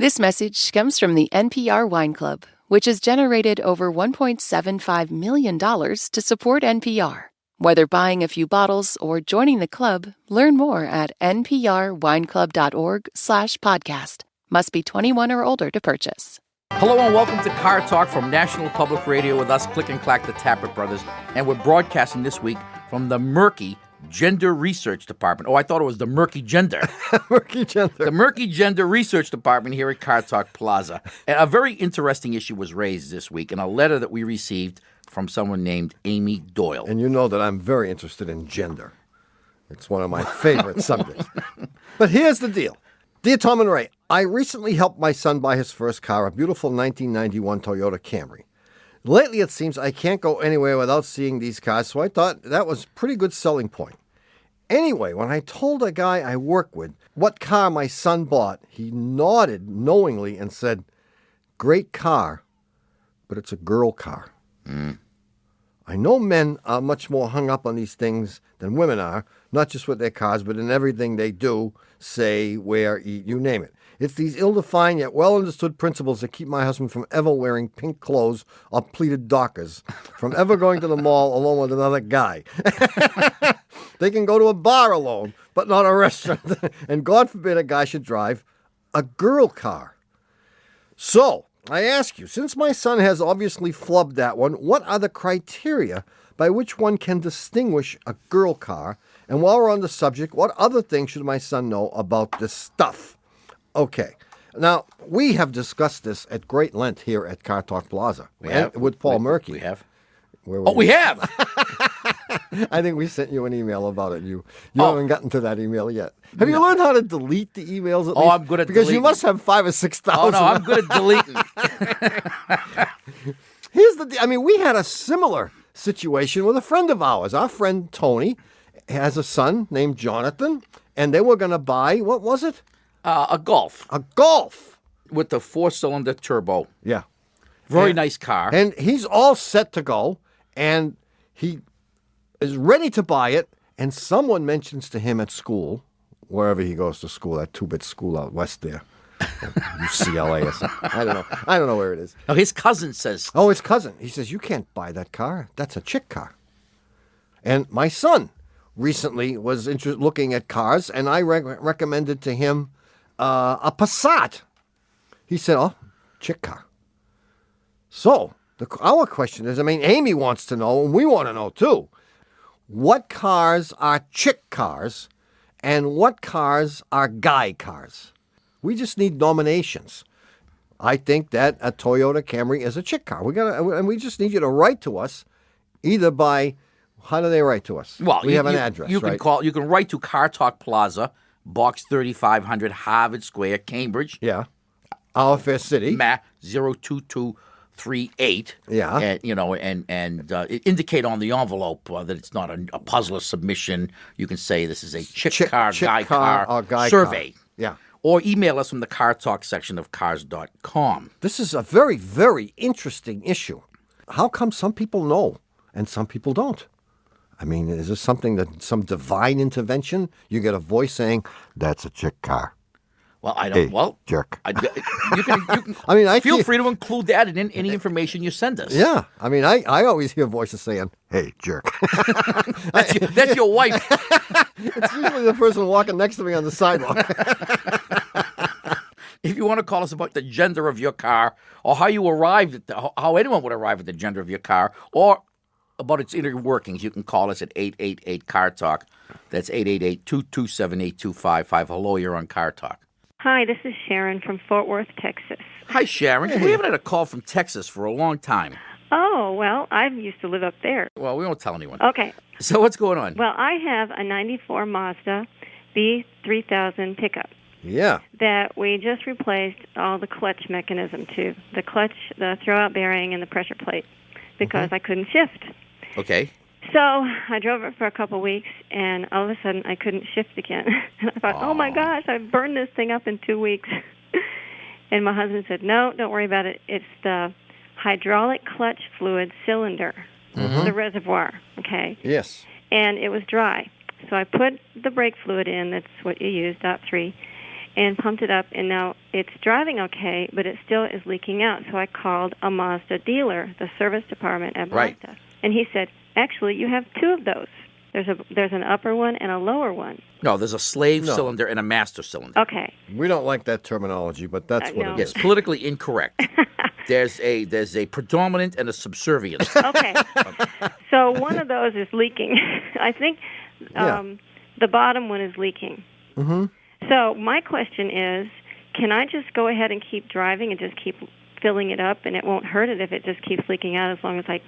This message comes from the NPR Wine Club, which has generated over $1.75 million to support NPR. Whether buying a few bottles or joining the club, learn more at nprwineclub.org/podcast. Must be 21 or older to purchase. Hello and welcome to Car Talk from National Public Radio with us, Click and Clack, the Tappert Brothers. And we're broadcasting this week from the murky Gender Research Department. Oh, I thought it was the murky gender. Murky gender. The murky Gender Research Department here at Car Talk Plaza. And a very interesting issue was raised this week in a letter that we received from someone named Amy Doyle. And you know that I'm very interested in gender. It's one of my favorite subjects. But here's the deal. Dear Tom and Ray, I recently helped my son buy his first car, a beautiful 1991 Toyota Camry. Lately, it seems I can't go anywhere without seeing these cars, so I thought that was a pretty good selling point. Anyway, when I told a guy I work with what car my son bought, he nodded knowingly and said, "Great car, but it's a girl car." I know men are much more hung up on these things than women are, not just with their cars, but in everything they do, say, wear, eat, you name it. It's these ill-defined yet well-understood principles that keep my husband from ever wearing pink clothes or pleated dockers, from ever going to the mall alone with another guy. They can go to a bar alone, but not a restaurant. And God forbid a guy should drive a girl car. So, I ask you, since my son has obviously flubbed that one, what are the criteria by which one can distinguish a girl car? And while we're on the subject, what other things should my son know about this stuff? Okay. Now, we have discussed this at great length here at Car Talk Plaza. With Paul Murky. We have. We have! I think we sent you an email about it. You haven't gotten to that email yet. Have you learned how to delete the emails at least? I'm good at because deleting. You must have 5,000 or 6,000. Oh, no, I'm good at deleting. We had a similar situation with a friend of ours. Our friend Tony has a son named Jonathan, and they were going to buy, what was it? A Golf. A Golf. With the 4-cylinder turbo. Yeah. Very nice car. And he's all set to go, and he is ready to buy it, and someone mentions to him at school, wherever he goes to school, that 2-bit school out west there, UCLA or something. I don't know where it is. Oh, his cousin says. Oh, his cousin. He says, "You can't buy that car. That's a chick car." And my son recently was looking at cars, and I recommended to him a Passat. He said, "Oh, chick car." So our question is, Amy wants to know, and we want to know too, what cars are chick cars and what cars are guy cars? We just need nominations. I think that a Toyota Camry is a chick car. We just need you to write to us, either by, how do they write to us? Well, we have an address, you can right? You can write to Car Talk Plaza, Box 3500, Harvard Square, Cambridge. Yeah. Our fair city. 02238. Yeah. And indicate on the envelope that it's not a puzzler submission. You can say this is a chick car, guy car, or guy survey. Car. Yeah. Or email us from the Car Talk section of cars.com. This is a very, very interesting issue. How come some people know and some people don't? Is this something that some divine intervention? You get a voice saying, "That's a chick car." Well, I don't. Hey, jerk. You can feel free to include that in any information you send us. Yeah. I always hear voices saying, "Hey, jerk." That's your wife. It's usually the person walking next to me on the sidewalk. If you want to call us about the gender of your car, or how you arrived at how anyone would arrive at the gender of your car, or about its inner workings, you can call us at 888-CAR-TALK. That's 888-227-8255. Hello, you're on Car Talk. Hi, this is Sharon from Fort Worth, Texas. Hi, Sharon. Hey. We haven't had a call from Texas for a long time. Oh, well, I used to live up there. Well, we won't tell anyone. Okay. So what's going on? Well, I have a 94 Mazda B3000 pickup. Yeah. That we just replaced all the clutch mechanism to. The clutch, the throwout bearing, and the pressure plate because I couldn't shift. Okay. So I drove it for a couple of weeks, and all of a sudden I couldn't shift again. And I thought, oh my gosh, I burned this thing up in 2 weeks. And my husband said, no, don't worry about it. It's the hydraulic clutch fluid cylinder, the reservoir, okay? Yes. And it was dry. So I put the brake fluid in, that's what you use, .3, and pumped it up, and now it's driving okay, but it still is leaking out. So I called a Mazda dealer, the service department at Right. Mazda, and he said, actually, you have two of those. There's an upper one and a lower one. No, there's a slave No. cylinder and a master cylinder. Okay. We don't like that terminology, but that's what No. it Yes, is. politically incorrect. There's a predominant and a subservient. Okay. So one of those is leaking. I think the bottom one is leaking. Mm-hmm. So my question is, can I just go ahead and keep driving and just keep filling it up, and it won't hurt it if it just keeps leaking out as long as I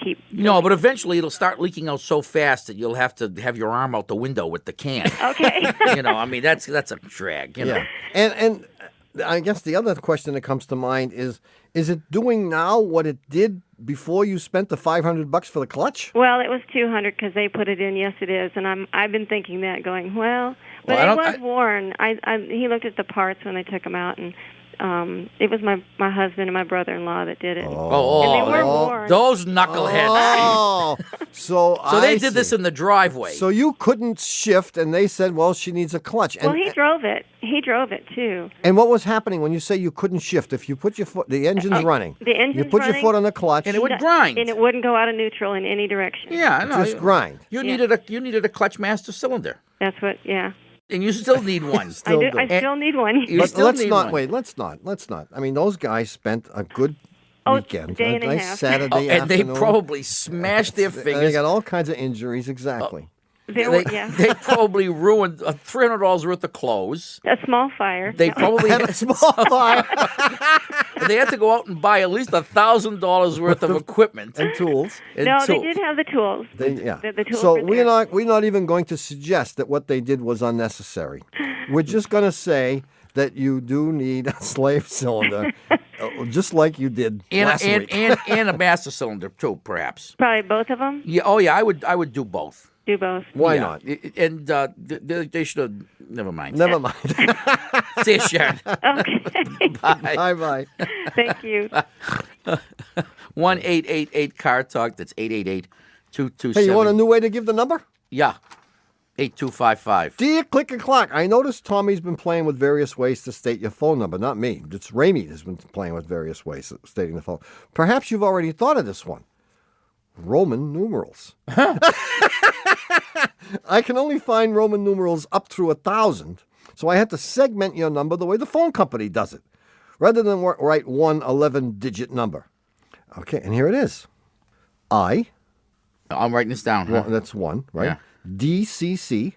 keep... No, but eventually it'll start leaking out so fast that you'll have to have your arm out the window with the can. Okay. I mean, that's a drag. You know? Yeah. And I guess the other question that comes to mind is it doing now what it did before you spent the $500 for the clutch? Well, it was $200 because they put it in. Yes, it is, and I've been thinking that, going, well, but Well, it was worn. He looked at the parts when they took them out, and it was my husband and my brother-in-law that did it. Oh, and they were worn. those knuckleheads. Oh, so they I did this see. in the driveway. So you couldn't shift, and they said, well, she needs a clutch. Well, he drove it. He drove it, too. And what was happening when you say you couldn't shift? If you put your foot, the engine's running. The engine's You put running, your foot on the clutch. And it would grind. And it wouldn't go out of neutral in any direction. Yeah, I know. just grind. You needed a clutch master cylinder, That's what, yeah. and you still need one. Still do. I still need one. You But still let's need not one. wait. Let's not. I mean, those guys spent a good weekend, day and a nice half. Saturday and they afternoon. probably smashed their They fingers. got all kinds of injuries. Exactly. They probably ruined $300 worth of clothes. A small fire. They No. probably And a small fire they had to go out and buy at least $1,000 worth of equipment. and tools. and No, they tools. did have the tools. Yeah. The tools So were we're there. not even going to suggest that what they did was unnecessary. We're just going to say that you do need a slave cylinder, just like you did last week. and a master cylinder too, perhaps. Probably both of them. Yeah. Oh yeah. I would do both. Do both. Why Yeah. not? And they should have. Never mind. Never mind. See you, Sharon. Okay. Bye. Bye-bye. Thank you. 1-888 Talk. That's 888-227. Hey, you want a new way to give the number? Yeah. 8255. Dear Click and Clock, I noticed Tommy's been playing with various ways to state your phone number. Not me. It's Ramey has been playing with various ways of stating the phone. Perhaps you've already thought of this one. Roman numerals. I can only find Roman numerals up through 1,000, so I had to segment your number the way the phone company does it, rather than write one 11-digit number. Okay, and here it is. I'm writing this down. Huh? that's one, right? Yeah. DCC,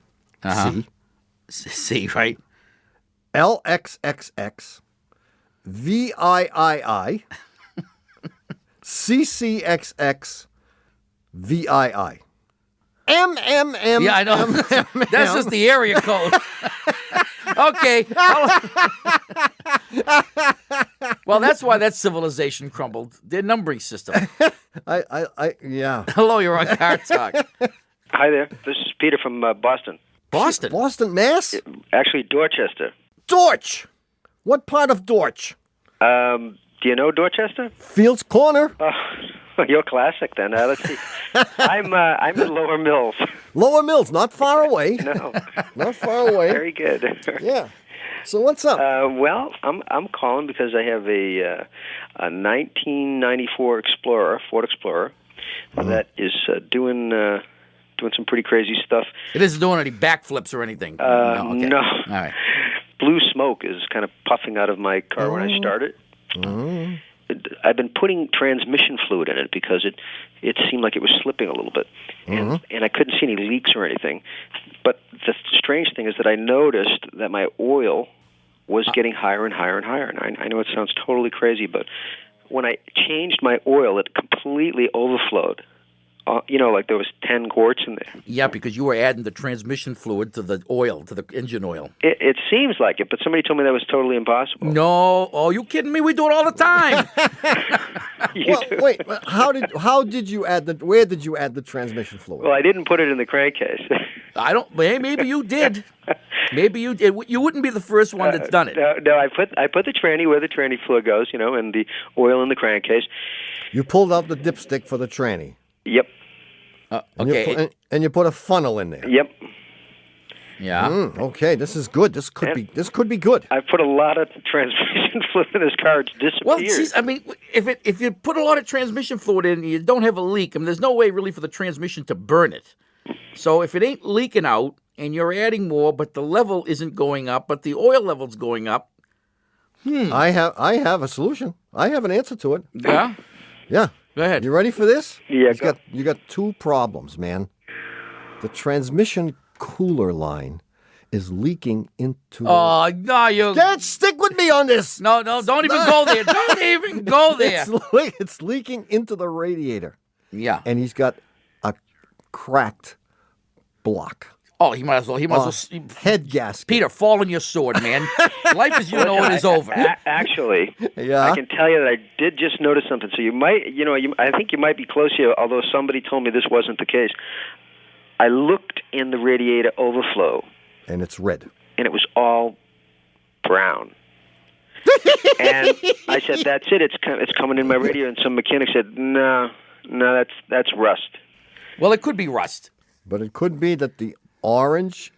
C, right? LXXX, VIII, CCXX, VII. MMM. Yeah, I know. That's just the area code. Okay. Well, that's why that civilization crumbled. Their numbering system. Yeah. Hello, you're on Car Talk. Hi there. This is Peter from Boston. Boston. Boston, Mass? Actually, Dorchester. Dorch. What part of Dorch? Do you know Dorchester? Fields Corner. You're classic then. Let's see. I'm in Lower Mills. Lower Mills, not far away. No. Not far away. Very good. Yeah. So what's up? Well, I'm calling because I have a 1994 Explorer, Ford Explorer, that is doing some pretty crazy stuff. It isn't doing any backflips or anything. Okay. No. All right. Blue smoke is kind of puffing out of my car when I start it. I've been putting transmission fluid in it because it seemed like it was slipping a little bit, and I couldn't see any leaks or anything. But the strange thing is that I noticed that my oil was getting higher and higher and higher. And I know it sounds totally crazy, but when I changed my oil, it completely overflowed. Like there was 10 quarts in there. Yeah, because you were adding the transmission fluid to the oil, to the engine oil. It seems like it, but somebody told me that was totally impossible. No. Oh, you kidding me? We do it all the time. Wait. How did you add where did you add the transmission fluid? Well, I didn't put it in the crankcase. I don't. Maybe you did. Maybe you did. You wouldn't be the first one that's done it. No, I put the tranny where the tranny fluid goes, and the oil in the crankcase. You pulled out the dipstick for the tranny. Yep. And Okay. and you put a funnel in there. Yep. Yeah. Okay, this is good. This could be good. I put a lot of transmission fluid in this car. It's disappeared. Well, I mean, if you put a lot of transmission fluid in and you don't have a leak, I mean, there's no way really for the transmission to burn it. So if it ain't leaking out and you're adding more, but the level isn't going up, but the oil level's going up. I have a solution. I have an answer to it. Yeah? Yeah. Go ahead. You ready for this? Yeah, You got two problems, man. The transmission cooler line is leaking into Oh, no, you... Stick with me on this. No, don't even go there. Don't even go there. It's leaking into the radiator. Yeah. And he's got a cracked block. Oh, he might as well. Head gasket. Peter, fall on your sword, man. Life as you know it is over. Actually, Yeah? I can tell you that I did just notice something. So you might, I think you might be close here, although somebody told me this wasn't the case. I looked in the radiator overflow. And it's red. And it was all brown. And I said, "That's it. It's coming in my radiator." And some mechanic said, "No, that's rust." Well, it could be rust. But it could be that the orange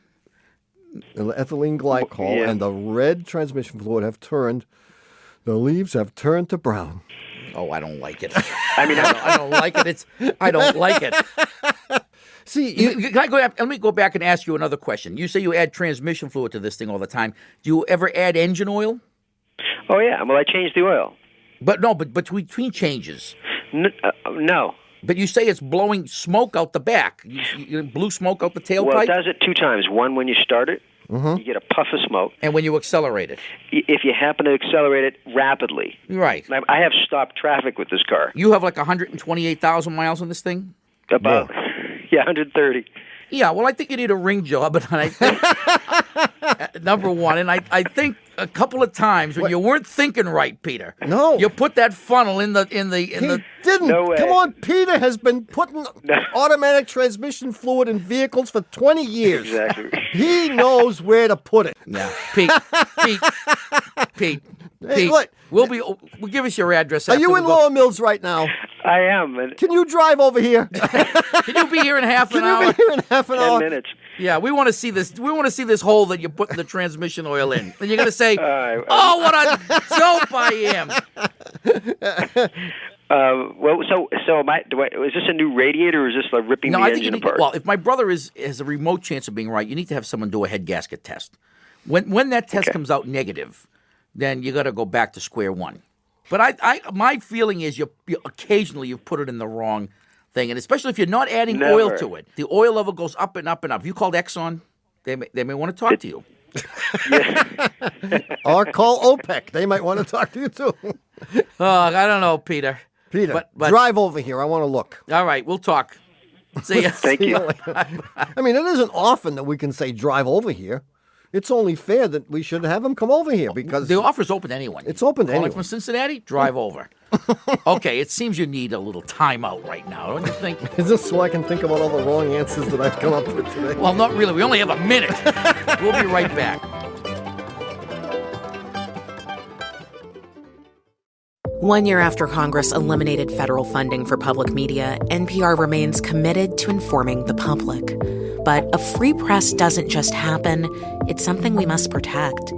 ethylene glycol and the red transmission fluid the leaves have turned to brown. Oh, I don't like it. I mean, I don't like it. I don't like it. See, Let me go back and ask you another question. You say you add transmission fluid to this thing all the time. Do you ever add engine oil? oh yeah. Well, I changed the oil. But between changes. No. But you say it's blowing smoke out the back. You blew smoke out the tailpipe? Well, it does it two times. One, when you start it, you get a puff of smoke. And when you accelerate it. If you happen to accelerate it rapidly. Right. I have stopped traffic with this car. You have like 128,000 miles on this thing? About, 130. Yeah, well, I think you need a ring job, and I think, number one, and I think a couple of times when you weren't thinking right, Peter. No. You put that funnel in the. He didn't. No way. Come on, Peter has been putting automatic transmission fluid in vehicles for 20 years. Exactly. He knows where to put it. Yeah, Pete. Hey, what? We'll give us your address. Are after you we in go. Lower Mills right now? I am. And Can you drive over here? Can you be here in half an Can hour? you be here in half an 10 hour? minutes. Yeah, we want to see this. We want to see this hole that you put the transmission oil in. And you're going to say, right. "Oh, what a dope I am!" Well, so is this a new radiator, or is this like ripping the I think engine apart? Well, if my brother has a remote chance of being right, you need to have someone do a head gasket test. When that test comes out negative, then you got to go back to square one. But my feeling is you occasionally you've put it in the wrong thing, and especially if you're not adding oil to it, the oil level goes up and up and up. Have you called Exxon? They may want to talk to you. Or call OPEC. They might want to talk to you too. I don't know, Peter. Peter, But drive over here. I want to look. All right, we'll talk. See ya. Thank you. I mean, it isn't often that we can say drive over here. It's only fair that we should have him come over here because The offer's open to anyone. It's open to Calling anyone. from Cincinnati, drive over. Okay, it seems you need a little timeout right now, don't you think? is this so I can think about all the wrong answers that I've come up with today? Well, not really. We only have a minute. We'll be right back. One year after Congress eliminated federal funding for public media, NPR remains committed to informing the public. But a free press doesn't just happen, it's something we must protect.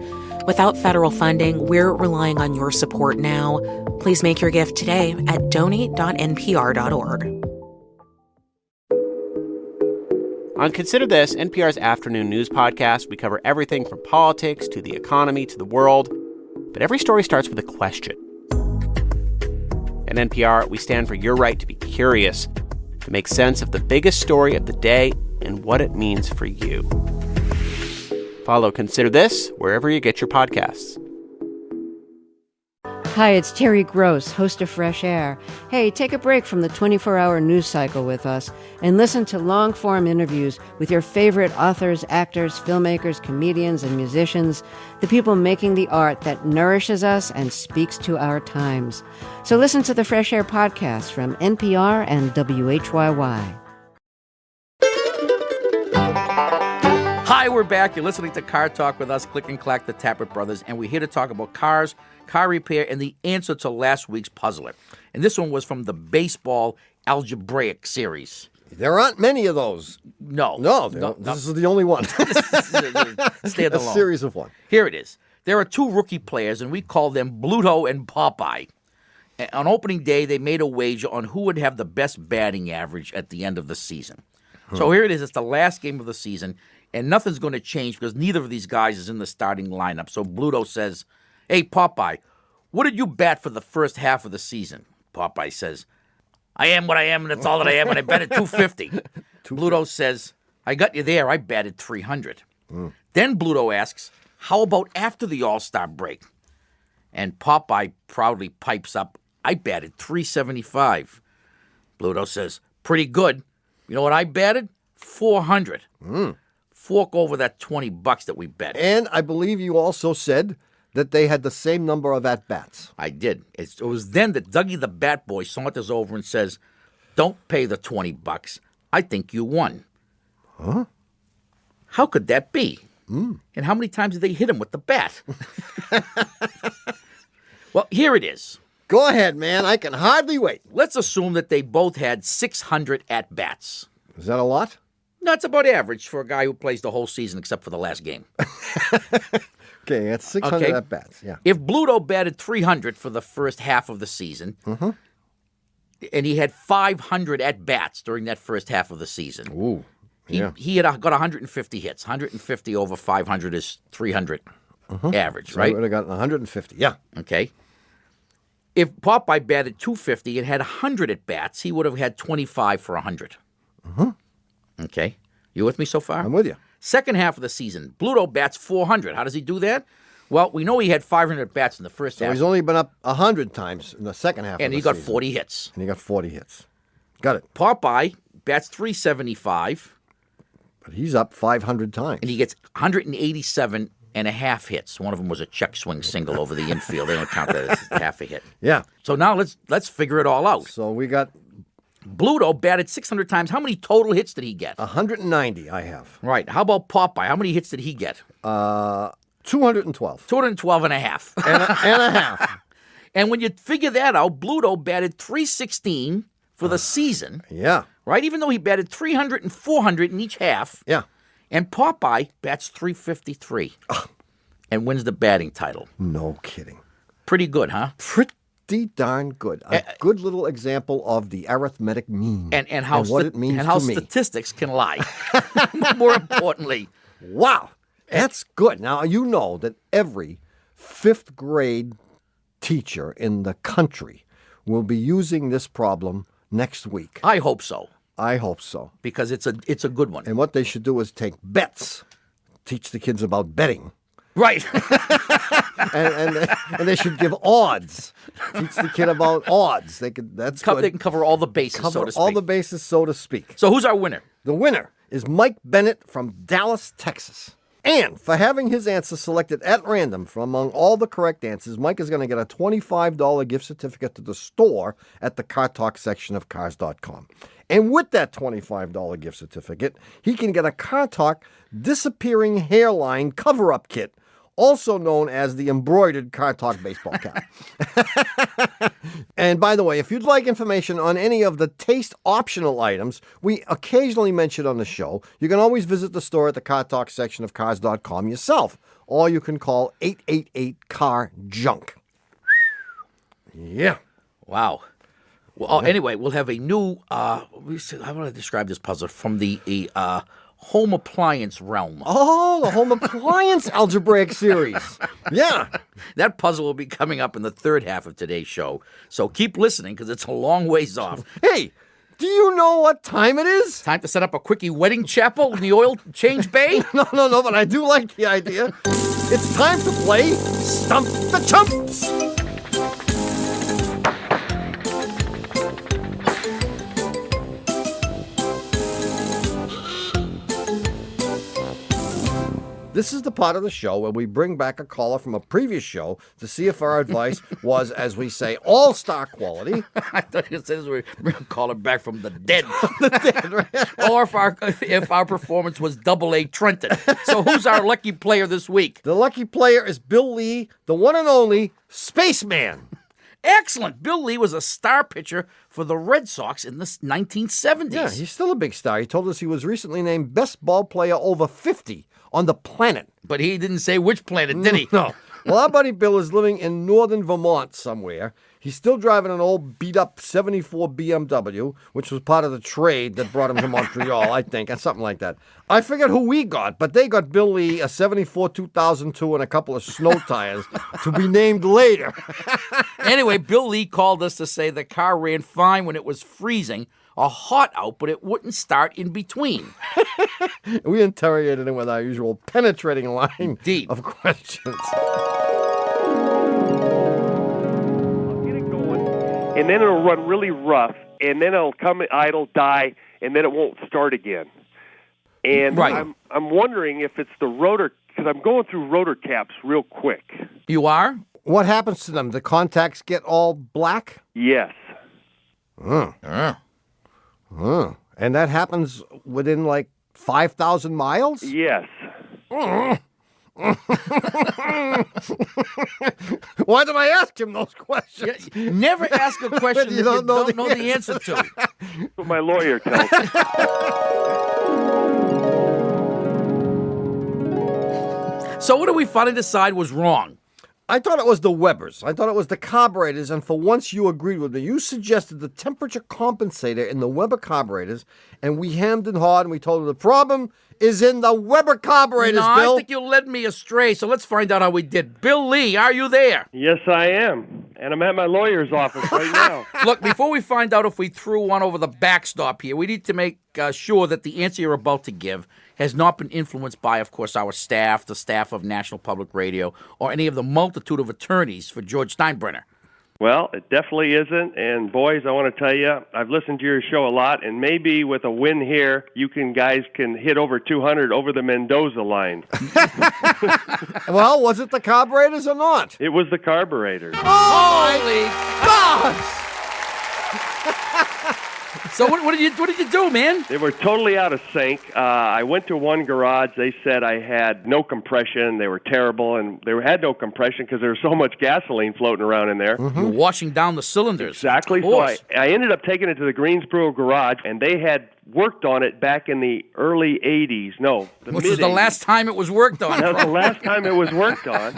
Without federal funding, we're relying on your support now. Please make your gift today at donate.npr.org. On Consider This, NPR's afternoon news podcast, we cover everything from politics to the economy to the world. But every story starts with a question. At NPR, we stand for your right to be curious, to make sense of the biggest story of the day and what it means for you. Follow Consider This wherever you get your podcasts. Hi, it's Terry Gross, host of Fresh Air. Hey, take a break from the 24-hour news cycle with us and listen to long-form interviews with your favorite authors, actors, filmmakers, comedians, and musicians, the people making the art that nourishes us and speaks to our times. So listen to the Fresh Air podcast from NPR and WHYY. Hi, we're back. You're listening to Car Talk with us, Click and Clack, the Tappert Brothers, and we're here to talk about cars, car repair, and the answer to last week's puzzler. And this one was from the baseball algebraic series. There aren't many of those. No. This is the only one. Stand A alone. series of one. Here it is. There are two rookie players, and we call them Bluto and Popeye. On opening day, they made a wager on who would have the best batting average at the end of the season. So here it is. It's the last game of the season, and nothing's going to change because neither of these guys is in the starting lineup. So Bluto says, "Hey, Popeye, what did you bat for the first half of the season?" Popeye says, "I am what I am, and that's all that I am, and I batted 250. Bluto says, "I got you there. I batted 300. Then Bluto asks, "How about after the All-Star break?" And Popeye proudly pipes up, "I batted 375. Bluto says, "Pretty good. You know what I batted? 400. Fork over that $20 that we bet." And I believe you also said that they had the same number of at-bats. I did. It was then that Dougie the Bat Boy saunters over and says, "Don't pay the $20. I think you won." Huh? How could that be? And how many times did they hit him with the bat? Well, here it is. Go ahead, man. I can hardly wait. Let's assume that they both had 600 at-bats. Is that a lot? That's about average for a guy who plays the whole season except for the last game. Okay, that's 600 Okay. at-bats, yeah. If Bluto batted 300 for the first half of the season, and he had 500 at-bats during that first half of the season, Ooh, yeah. he had got 150 hits. 150 over 500 is 300 average, So I right? would have gotten 150, yeah. Okay. If Popeye batted 250 and had 100 at-bats, he would have had 25 for 100. Okay. You with me so far? I'm with you. Second half of the season, Bluto bats 400. How does he do that? Well, we know he had 500 bats in the first So half, he's only been up 100 times in the second half and of the he got season. 40 hits. And he got 40 hits. Got it. Popeye bats 375, But he's up 500 times. and he gets 187 and a half hits. One of them was a check swing single over the infield. They don't count that as half a hit. Yeah. So now let's figure it all out. So we got Bluto batted 600 times. How many total hits did he get? 190 I have. Right. How about Popeye? How many hits did he get? 212. 212 and a half. And a half. And when you figure that out, Bluto batted 316 for the season, Yeah. right? Even though he batted 300 and 400 in each half. Yeah. And Popeye bats 353 and wins the batting title. No kidding. Pretty good, huh? Pretty darn good. A good little example of the arithmetic mean And how what it means and how to me. statistics can lie. More importantly, Wow. That's good. Now, you know that every fifth grade teacher in the country will be using this problem next week. I hope so, I hope so. because it's a good one. And what they should do is take bets, teach the kids about betting. Right. And they should give odds. Teach the kid about odds. That's good. They can cover all the bases, Cover so to speak. all the bases, so to speak. So who's our winner? The winner is Mike Bennett from Dallas, Texas. And for having his answer selected at random from among all the correct answers, Mike is going to get a $25 gift certificate to the store at the Car Talk section of Cars.com. And with that $25 gift certificate, he can get a Car Talk disappearing hairline cover-up kit, also known as the embroidered Car Talk baseball cap. And by the way, if you'd like information on any of the taste optional items we occasionally mention on the show, you can always visit the store at the Car Talk section of Cars.com yourself, or you can call 888-CAR-JUNK. Yeah. Wow. Well, anyway, we'll have a new, how do I describe this puzzle? From the home appliance realm. Oh, the home appliance algebraic series. Yeah. That puzzle will be coming up in the third half of today's show. So keep listening, because it's a long ways off. Hey, do you know what time it is? Time to set up a quickie wedding chapel in the oil change bay? No, but I do like the idea. It's time to play Stump the Chumps. This is the part of the show where we bring back a caller from a previous show to see if our advice was, as we say, all-star quality. I thought you said we were calling back from the dead. Right? Or if our performance was AA Trenton. So who's our lucky player this week? The lucky player is Bill Lee, the one and only Spaceman. Excellent. Bill Lee was a star pitcher for the Red Sox in the 1970s. Yeah, he's still a big star. He told us he was recently named best ball player over 50 on the planet. But he didn't say which planet, did he? No. Well, our buddy Bill is living in northern Vermont somewhere. He's still driving an old beat-up 74 BMW, which was part of the trade that brought him to Montreal, I think, or something like that. I forget who we got, but they got Bill Lee a 74 2002 and a couple of snow tires to be named later. Anyway, Bill Lee called us to say the car ran fine when it was freezing or hot out, but it wouldn't start in between. We interrogated him with our usual penetrating line Deep of questions. And then it'll run really rough, and then it'll come idle, die, and then it won't start again. And right. I'm wondering if it's the rotor, because I'm going through rotor caps real quick. You are? What happens to them? The contacts get all black? Yes. And that happens within like 5,000 miles? Yes. Why did I ask him those questions? Yeah, never ask a question You you don't don't know know the the answer to. That's what my lawyer tells me. So what did we finally decide was wrong? I thought it was the Webers. I thought it was the carburetors, and for once you agreed with me. You suggested the temperature compensator in the Weber carburetors, and we hammed and hawed, and we told him the problem is in the Weber carburetors, No, Bill. I think you led me astray, so let's find out how we did. Bill Lee, are you there? Yes, I am. And I'm at my lawyer's office right now. Look, before we find out if we threw one over the backstop here, we need to make sure that the answer you're about to give has not been influenced by, of course, our staff, the staff of National Public Radio, or any of the multitude of attorneys for George Steinbrenner. Well, it definitely isn't. And boys, I want to tell you, I've listened to your show a lot, and maybe with a win here, you guys can hit over 200 over the Mendoza line. Well, was it the carburetors or not? It was the carburetors. Holy gosh! So what did you do, man? They were totally out of sync. I went to one garage. They said I had no compression. They were terrible, and they had no compression because there was so much gasoline floating around in there. You're washing down the cylinders. Exactly. So I ended up taking it to the Greensboro garage, and they had worked on it back in the early 80s. No, the Which was the last time it was worked on. That was the last time it was worked on.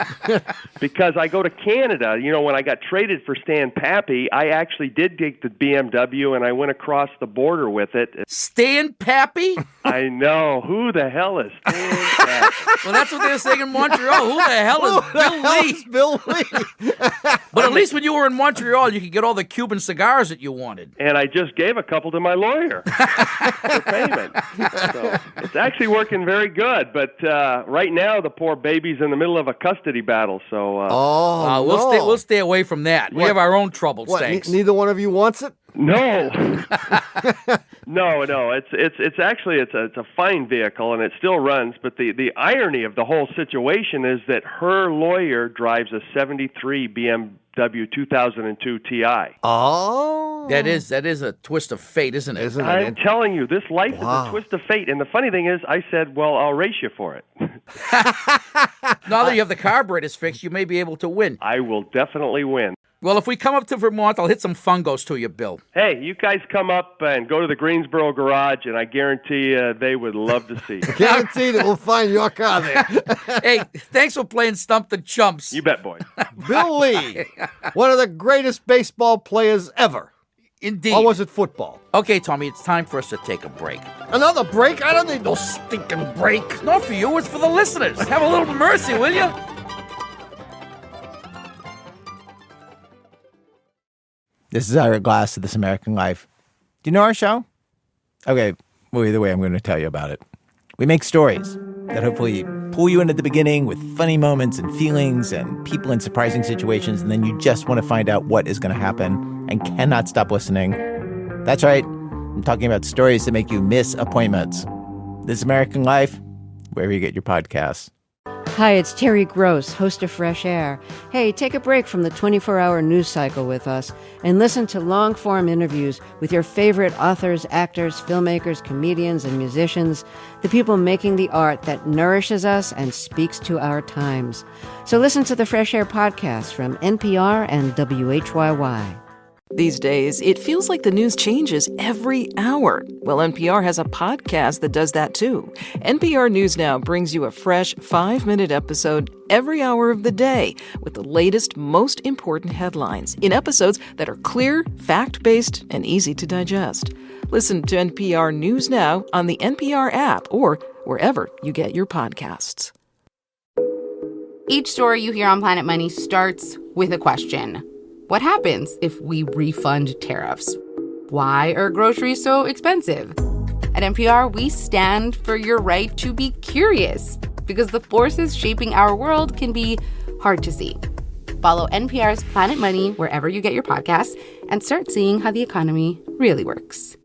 Because I go to Canada. You know, when I got traded for Stan Pappy, I actually did take the BMW, and I went across the border with it. Stan Pappy? I know. Who the hell is Stan Pappy? Well, that's what they were saying in Montreal. Who the hell is Bill Lee? Bill Lee. But at least when you were in Montreal, you could get all the Cuban cigars that you wanted. And I just gave a couple to my lawyer for payment. So it's actually working very good. But right now, the poor baby's in the middle of a custody battle. So we'll stay away from that. We have our own troubles. Thanks. Neither one of you wants it? No. No. It's actually a fine vehicle and it still runs. But the irony of the whole situation is that her lawyer drives a '73 BMW 2002 Ti. Oh, that is a twist of fate, isn't it? I'm telling you, this life is a twist of fate. And the funny thing is, I said, well, I'll race you for it. Now that you have the carburetors fixed, you may be able to win. I will definitely win. Well, if we come up to Vermont, I'll hit some fungos to you, Bill. Hey, you guys come up and go to the Greensboro garage, and I guarantee they would love to see you. Guaranteed that we'll find your car there. Hey, thanks for playing Stump the Chumps. You bet, boy. Bill Lee, one of the greatest baseball players ever. Indeed. Or was it football? Okay, Tommy, it's time for us to take a break. Another break? I don't need no stinking break. Not for you, it's for the listeners. Have a little mercy, will you? This is Ira Glass of This American Life. Do you know our show? Okay, well, either way, I'm going to tell you about it. We make stories that hopefully pull you in at the beginning with funny moments and feelings and people in surprising situations, and then you just want to find out what is going to happen and cannot stop listening. That's right. I'm talking about stories that make you miss appointments. This American Life, wherever you get your podcasts. Hi, it's Terry Gross, host of Fresh Air. Hey, take a break from the 24-hour news cycle with us and listen to long-form interviews with your favorite authors, actors, filmmakers, comedians, and musicians, the people making the art that nourishes us and speaks to our times. So listen to the Fresh Air podcast from NPR and WHYY. These days, it feels like the news changes every hour. Well, NPR has a podcast that does that too. NPR News Now brings you a fresh 5-minute episode every hour of the day with the latest, most important headlines in episodes that are clear, fact-based, and easy to digest. Listen to NPR News Now on the NPR app or wherever you get your podcasts. Each story you hear on Planet Money starts with a question. What happens if we refund tariffs? Why are groceries so expensive? At NPR, we stand for your right to be curious because the forces shaping our world can be hard to see. Follow NPR's Planet Money wherever you get your podcasts and start seeing how the economy really works.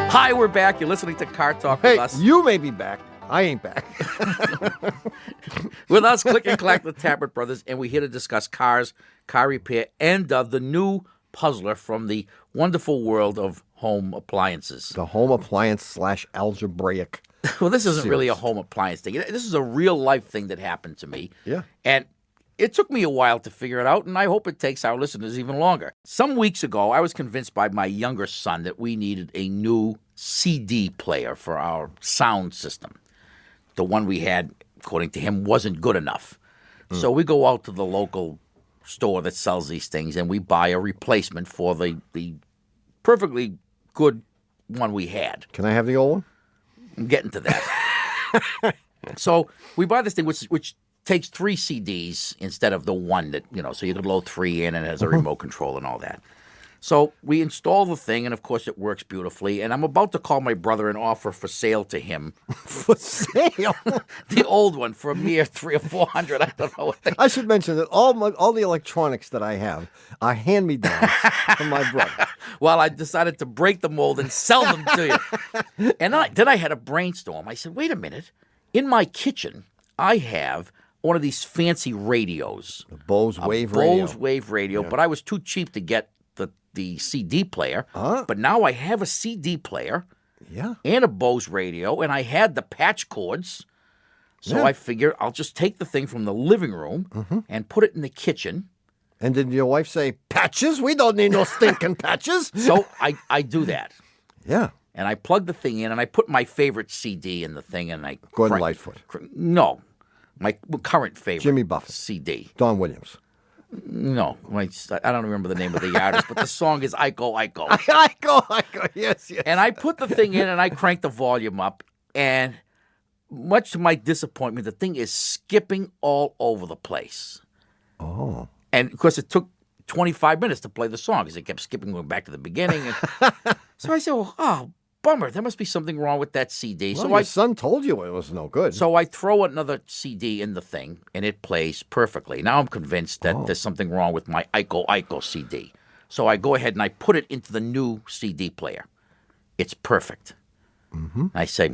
Hi, we're back. You're listening to Car Talk with us. You may be back. I ain't back. With us, Click and Clack, the Tappert Brothers, and we're here to discuss cars, car repair, and the new puzzler from the wonderful world of home appliances. The home appliance / algebraic. Well, this isn't really a home appliance thing. This is a real-life thing that happened to me. Yeah. And it took me a while to figure it out, and I hope it takes our listeners even longer. Some weeks ago, I was convinced by my younger son that we needed a new CD player for our sound system. The one we had, according to him, wasn't good enough. So we go out to the local store that sells these things, and we buy a replacement for the perfectly good one we had. Can I have the old one? I'm getting to that. So we buy this thing, which takes 3 CDs instead of the one that, so you could load 3 in and it has a remote control and all that. So we install the thing, and of course it works beautifully. And I'm about to call my brother and offer for sale to him. For sale? The old one for a mere $300 or $400. I don't know what I should mention that all the electronics that I have are hand-me-downs from my brother. Well, I decided to break the mold and sell them to you. And then I had a brainstorm. I said, wait a minute. In my kitchen, I have one of these fancy radios. A Bose Wave radio. Yeah. But I was too cheap to get the CD player. But now I have a CD player and a Bose radio, and I had the patch cords. So I figure I'll just take the thing from the living room and put it in the kitchen. And did your wife say, patches? We don't need no stinking patches. So I do that. Yeah. And I plug the thing in, and I put my favorite CD in the thing, and I... Gordon Lightfoot. No. My current favorite. Jimmy Buffett. CD. Don Williams. No, I don't remember the name of the artist, but the song is Iko Iko. Iko, yes. And I put the thing in, and I crank the volume up, and much to my disappointment, the thing is skipping all over the place. Oh. And, of course, it took 25 minutes to play the song because it kept skipping, going back to the beginning. And so I said, oh, bummer. There must be something wrong with that CD. Well, so your son told you it was no good. So I throw another CD in the thing, and it plays perfectly. Now I'm convinced that there's something wrong with my Iko CD. So I go ahead and I put it into the new CD player. It's perfect. I say,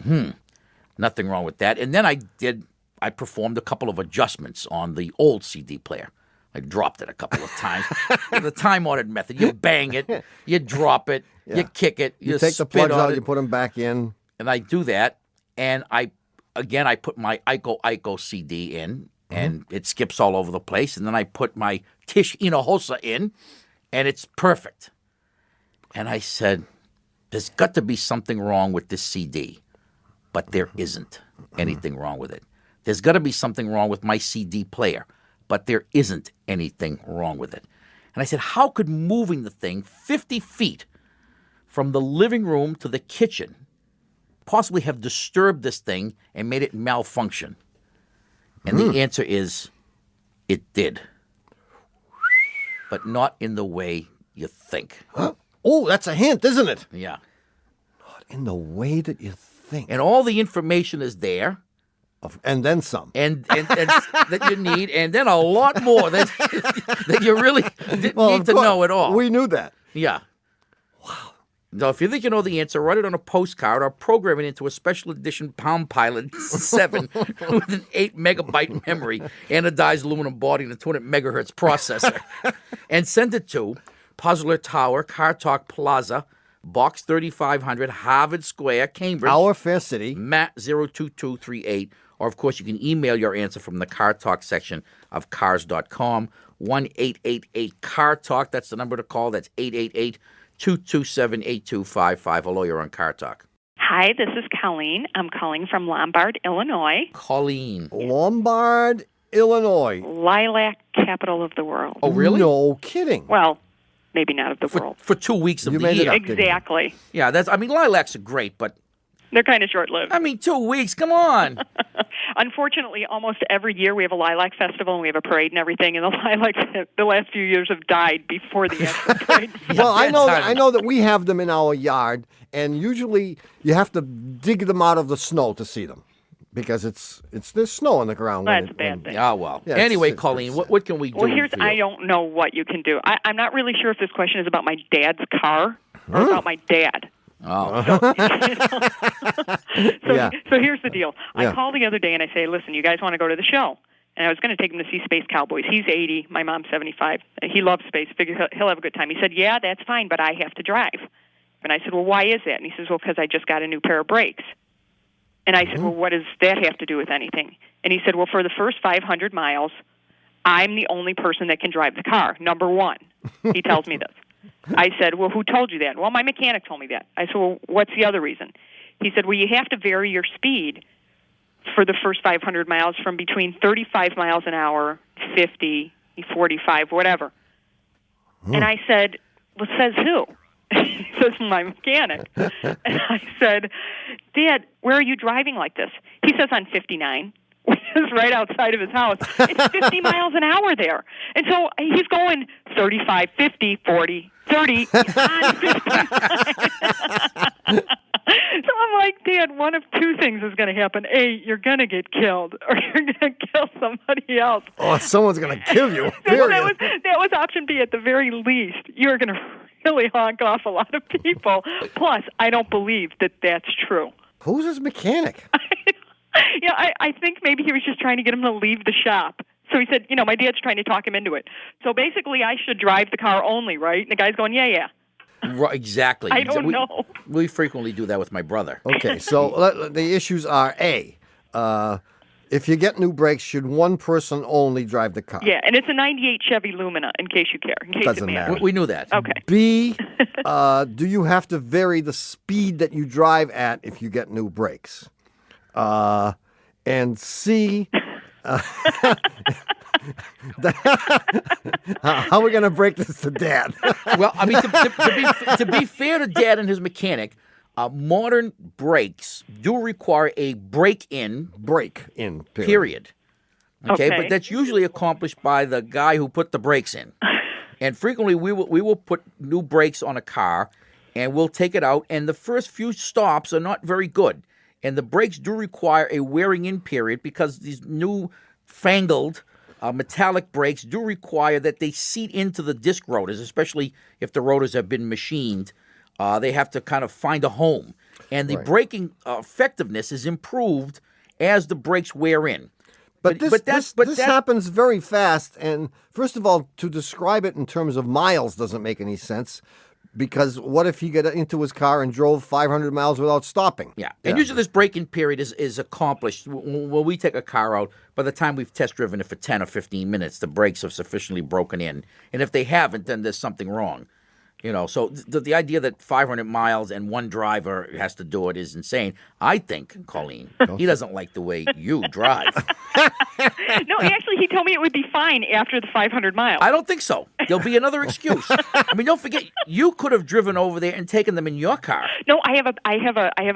nothing wrong with that. And then I performed a couple of adjustments on the old CD player. I dropped it a couple of times. The time-honored method. You bang it, you drop it, you kick it, you take the plugs out, it, you put them back in. And I do that, and I put my Iko CD in, and it skips all over the place. And then I put my Tish Hinojosa in, and it's perfect. And I said, there's got to be something wrong with this CD. But there isn't anything wrong with it. There's got to be something wrong with my CD player. But there isn't anything wrong with it. And I said, how could moving the thing 50 feet from the living room to the kitchen possibly have disturbed this thing and made it malfunction? And the answer is, it did. But not in the way you think. Oh, that's a hint, isn't it? Yeah. Not in the way that you think. And all the information is there. And then some. And that you need, and then a lot more that you really didn't need to know at all. We knew that. Yeah. Wow. Now, if you think you know the answer, write it on a postcard or program it into a special edition Palm Pilot 7 with an 8-megabyte memory, anodized aluminum body, and a 200 megahertz processor. And send it to Puzzler Tower, Car Talk Plaza, Box 3500, Harvard Square, Cambridge. Our Fair City. Matt 02238. Or, of course, you can email your answer from the Car Talk section of cars.com. 1-888-CAR-TALK. That's the number to call. That's 888-227-8255. Hello, you're on Car Talk. Hi, this is Colleen. I'm calling from Lombard, Illinois. Colleen. Lombard, Illinois. Lilac capital of the world. Oh, really? No kidding. Well, maybe not of the world. For 2 weeks of You the made it year. up, didn't you? Exactly. Yeah, lilacs are great, but They're kind of short-lived. 2 weeks, come on. Unfortunately, almost every year we have a lilac festival and we have a parade and everything, and the lilacs the last few years have died before the actual parade. Well, I know that we have them in our yard, and usually you have to dig them out of the snow to see them because there's snow on the ground. That's a bad thing. Oh, well. Yeah, anyway, it's Colleen, what can we do? Well, for you? I don't know what you can do. I'm not really sure if this question is about my dad's car or about my dad. Oh. Yeah. So here's the deal. Yeah. I called the other day and I say, listen, you guys want to go to the show? And I was going to take him to see Space Cowboys. He's 80. My mom's 75. He loves space. Figure he'll have a good time. He said, yeah, that's fine, but I have to drive. And I said, well, why is that? And he says, well, because I just got a new pair of brakes. And I said, well, what does that have to do with anything? And he said, well, for the first 500 miles, I'm the only person that can drive the car, number one. He tells me this. I said, well, who told you that? Well, my mechanic told me that. I said, well, what's the other reason? He said, well, you have to vary your speed for the first 500 miles from between 35 miles an hour, 50, 45, whatever. And I said, well, says who? He says, my mechanic. And I said, Dad, where are you driving like this? He says, on 59. Which is right outside of his house. It's 50 miles an hour there. And so he's going 35, 50, 40, 30 on 59. So I'm like, Dad, one of two things is going to happen. A, you're going to get killed, or you're going to kill somebody else. Oh, someone's going to kill you. So that was option B. At the very least, you're going to really honk off a lot of people. Plus, I don't believe that that's true. Who's his mechanic? Yeah, I think maybe he was just trying to get him to leave the shop. So he said, my dad's trying to talk him into it. So basically, I should drive the car only, right? And the guy's going, yeah. Right, exactly. I don't know. We frequently do that with my brother. Okay, so the issues are A, if you get new brakes, should one person only drive the car? Yeah, and it's a 98 Chevy Lumina, in case you care. In case Doesn't it matters. matter. We knew that. Okay. B, do you have to vary the speed that you drive at if you get new brakes? And C, how are we going to break this to Dad? Well, I mean, to be fair to Dad and his mechanic, modern brakes do require a break-in period. Okay, but that's usually accomplished by the guy who put the brakes in. And frequently, we will put new brakes on a car, and we'll take it out, and the first few stops are not very good. And the brakes do require a wearing-in period because these new fangled metallic brakes do require that they seat into the disc rotors, especially if the rotors have been machined. They have to kind of find a home. And the braking effectiveness is improved as the brakes wear in. But this happens very fast. And first of all, to describe it in terms of miles doesn't make any sense. Because what if he got into his car and drove 500 miles without stopping? Yeah. And usually this break-in period is accomplished. When we take a car out, by the time we've test driven it for 10 or 15 minutes, the brakes have sufficiently broken in. And if they haven't, then there's something wrong. So the idea that 500 miles and one driver has to do it is insane. I think, Colleen, he doesn't like the way you drive. No, actually, he told me it would be fine after the 500 miles. I don't think so. There'll be another excuse. I mean, don't forget, you could have driven over there and taken them in your car. No, I have a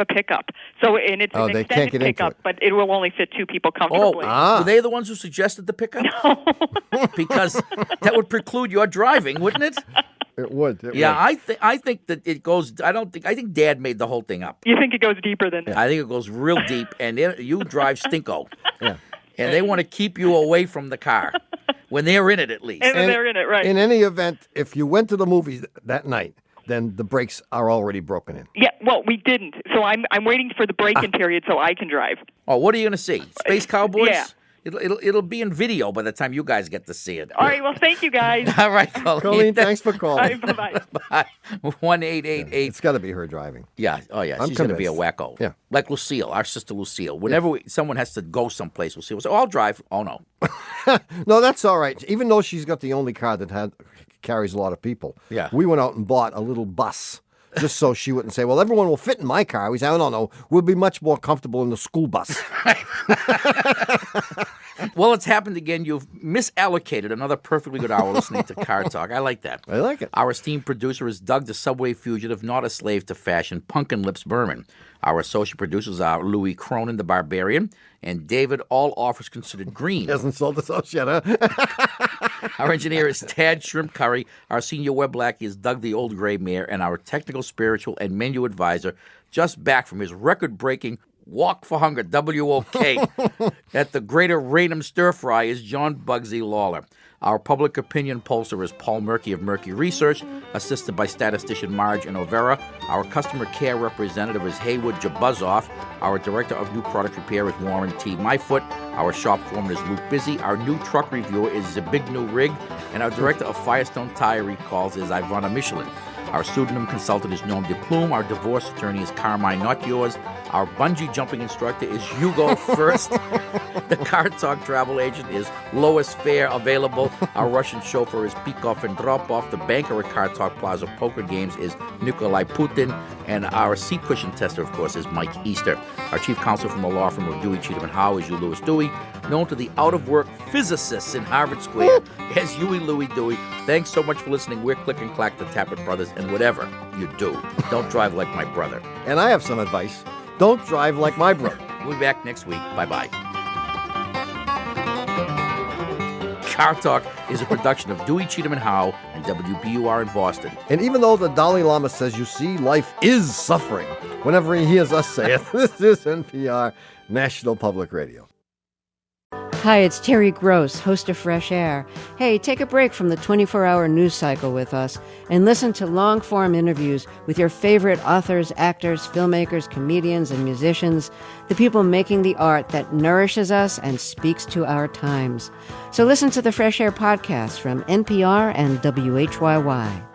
pickup. So and it's an they can't extended get into pickup, it. but it will only fit two people comfortably. Were they the ones who suggested the pickup? No. Because that would preclude your driving, wouldn't it? It would. I think that it goes. I think Dad made the whole thing up. You think it goes deeper than that? I think it goes real deep, and you drive stinko. Yeah. And they want to keep you away from the car when they're in it, at least. And they're in it, right? In any event, if you went to the movies that night, then the brakes are already broken in. Yeah, well, we didn't. So I'm waiting for the break-in period so I can drive. Oh, what are you going to see? Space Cowboys? Yeah. It'll be in video by the time you guys get to see it. All right, well, thank you, guys. All right, Colleen. Colleen, thanks for calling. All right, bye-bye. Bye. 1-888. It's got to be her driving. Yeah. Oh, yeah. I'm She's going to be a convinced. wacko. Yeah. Like Lucille, our sister Lucille. Whenever someone has to go someplace, Lucille will say, "Oh, I'll drive." Oh, no. No, that's all right. Even though she's got the only car that carries a lot of people. Yeah. We went out and bought a little bus just so she wouldn't say, well, everyone will fit in my car. We said, oh, no, we'll be much more comfortable in the school bus. Well, it's happened again. You've misallocated another perfectly good hour listening to Car Talk. I like that. I like it. Our esteemed producer is Doug, the subway fugitive, not a slave to fashion, Punkin Lips Berman. Our associate producers are Louis Cronin, the barbarian, and David, all offers considered green. He hasn't sold us out yet, huh? Our engineer is Tad Shrimp Curry. Our senior web lackey is Doug, the old gray mare. And our technical, spiritual, and menu advisor, just back from his record-breaking Walk for Hunger, WOK, at the Greater Raynham Stir Fry, is John Bugsy Lawler. Our public opinion pollster is Paul Murky of Murky Research, assisted by statistician Marge and Overa. Our customer care representative is Haywood Jabuzzoff. Our director of new product repair is Warren T. Myfoot. Our shop foreman is Luke Busy. Our new truck reviewer is The Big New Rig. And our director of Firestone Tire Recalls is Ivana Michelin. Our pseudonym consultant is Norm DePlume. Our divorce attorney is Carmine Not Yours. Our bungee jumping instructor is Hugo First. The Car Talk travel agent is Lowest Fare Available. Our Russian chauffeur is Peek-Off and Drop-Off. The banker at Car Talk Plaza Poker Games is Nikolai Putin. And our seat cushion tester, of course, is Mike Easter. Our chief counsel from the law firm of Dewey, Cheatham & Howe is Hugh Lewis Dewey, known to the out-of-work physicists in Harvard Square as Huey Louie Dewey. Thanks so much for listening. We're Click and Clack, the Tappet Brothers, and whatever you do, don't drive like my brother. And I have some advice. Don't drive like my brother. We'll be back next week. Bye-bye. Car Talk is a production of Dewey, Cheatham & Howe and WBUR in Boston. And even though the Dalai Lama says, you see, life is suffering, whenever he hears us say it, this is NPR, National Public Radio. Hi, it's Terry Gross, host of Fresh Air. Hey, take a break from the 24-hour news cycle with us and listen to long-form interviews with your favorite authors, actors, filmmakers, comedians, and musicians, the people making the art that nourishes us and speaks to our times. So listen to the Fresh Air podcast from NPR and WHYY.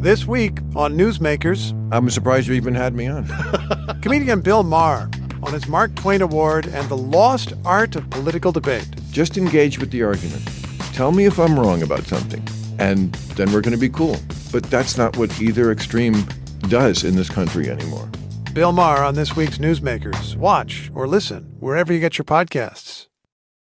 This week on Newsmakers, I'm surprised you even had me on. Comedian Bill Maher on his Mark Twain Award and the lost art of political debate. Just engage with the argument. Tell me if I'm wrong about something, and then we're going to be cool. But that's not what either extreme does in this country anymore. Bill Maher on this week's Newsmakers. Watch or listen wherever you get your podcasts.